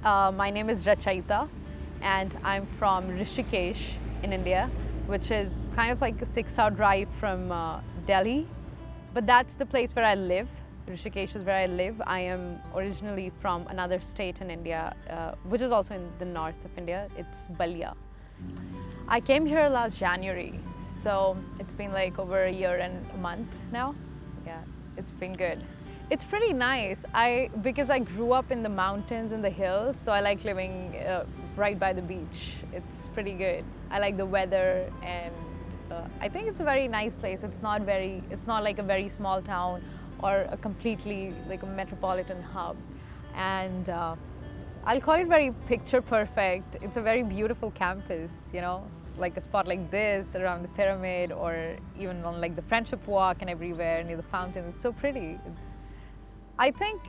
My name is Rachayita and I'm from Rishikesh in India, which is kind of like a 6-hour drive from Delhi. But that's the place where I live. Rishikesh is where I live. I am originally from another state in India, which is also in the north of India. It's Balia. I came here last January, so it's been like over a year and a month now. Yeah, it's been good. It's pretty nice. Because I grew up in the mountains and the hills, so I like living right by the beach. It's pretty good. I like the weather, and I think it's a very nice place. It's not like a very small town or a completely like a metropolitan hub. And I'll call it very picture perfect. It's a very beautiful campus, you know, like a spot like this around the pyramid, or even on like the Friendship Walk and everywhere near the fountain. It's so pretty. I think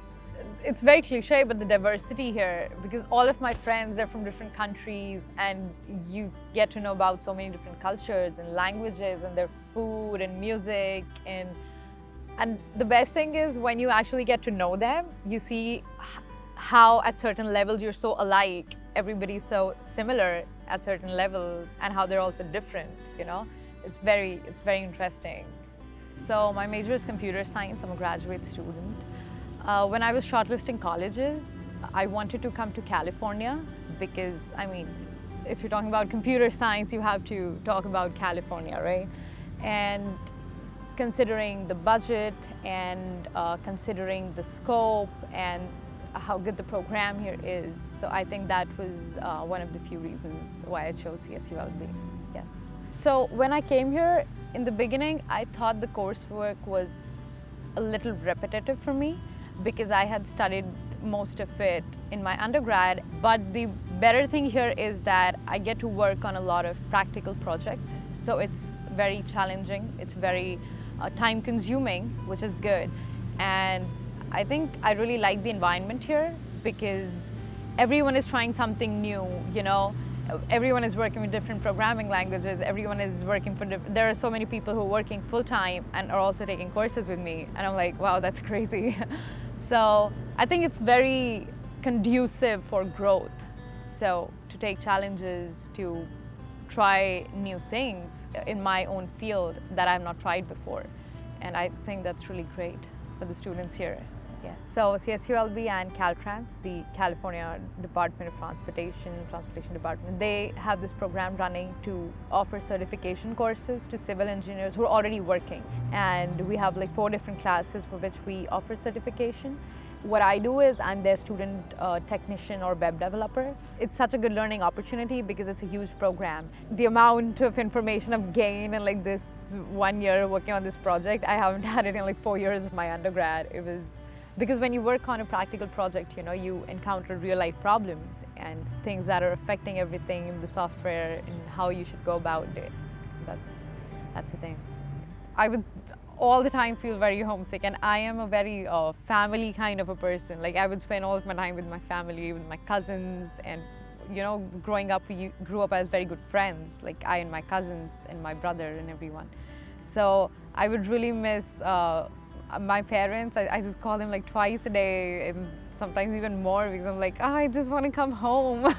it's very cliche, but the diversity here, because all of my friends are from different countries, and you get to know about so many different cultures and languages and their food and music. And the best thing is when you actually get to know them, you see how at certain levels you're so alike, everybody's so similar at certain levels, and how they're also different, you know? It's very interesting. So my major is computer science. I'm a graduate student. When I was shortlisting colleges, I wanted to come to California because, I mean, if you're talking about computer science, you have to talk about California, right? And considering the budget and considering the scope and how good the program here is. So I think that was one of the few reasons why I chose CSULB, yes. So when I came here, in the beginning, I thought the coursework was a little repetitive for me because I had studied most of it in my undergrad. But the better thing here is that I get to work on a lot of practical projects. So it's very challenging, it's very time consuming, which is good. And I think I really like the environment here because everyone is trying something new, you know. Everyone is working with different programming languages. Everyone is working for there are so many people who are working full-time and are also taking courses with me. And I'm like, wow, that's crazy. So I think it's very conducive for growth. So to take challenges, to try new things in my own field that I've not tried before. And I think that's really great for the students here. Yeah. So CSULB and Caltrans, the California Department of Transportation Department, they have this program running to offer certification courses to civil engineers who are already working. And we have like 4 different classes for which we offer certification. What I do is I'm their student technician or web developer. It's such a good learning opportunity because it's a huge program. The amount of information I've gained in like this 1 year working on this project, I haven't had it in like 4 years of my undergrad. It was because when you work on a practical project, you know, you encounter real life problems and things that are affecting everything in the software and how you should go about it. That's the thing. I would all the time feel very homesick, and I am a very family kind of a person. Like I would spend all of my time with my family, with my cousins, and you know, growing up, we grew up as very good friends, like I and my cousins and my brother and everyone. So I would really miss my parents. I just call them like twice a day, and sometimes even more, because I'm like, oh, I just want to come home.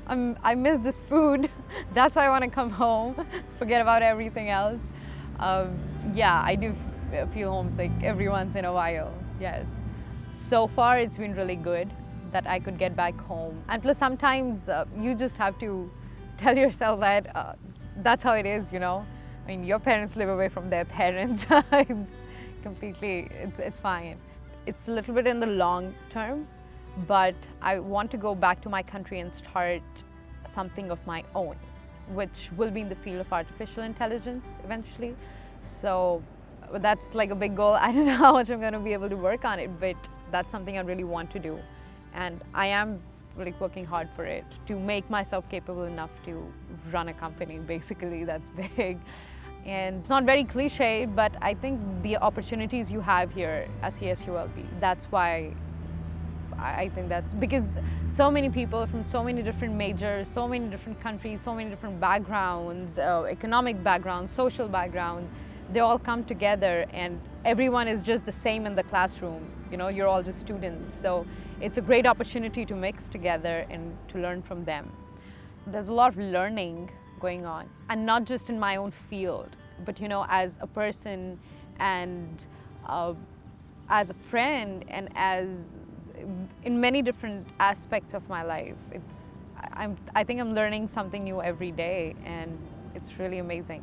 I miss this food. That's why I want to come home. Forget about everything else. Yeah, I do feel homesick every once in a while, yes. So far, it's been really good that I could get back home. And plus, sometimes you just have to tell yourself that that's how it is, you know. I mean, your parents live away from their parents. It's fine. It's a little bit in the long term, but I want to go back to my country and start something of my own, which will be in the field of artificial intelligence eventually. So that's like a big goal. I don't know how much I'm going to be able to work on it, but that's something I really want to do. And I am like working hard for it to make myself capable enough to run a company, basically. That's big. And it's not very cliche, but I think the opportunities you have here at CSULB, that's why I think that's because so many people from so many different majors, so many different countries, so many different backgrounds, economic backgrounds, social backgrounds, they all come together and everyone is just the same in the classroom. You know, you're all just students. So it's a great opportunity to mix together and to learn from them. There's a lot of learning going on, and not just in my own field, but you know, as a person and as a friend and as in many different aspects of my life. I think I'm learning something new every day, and it's really amazing.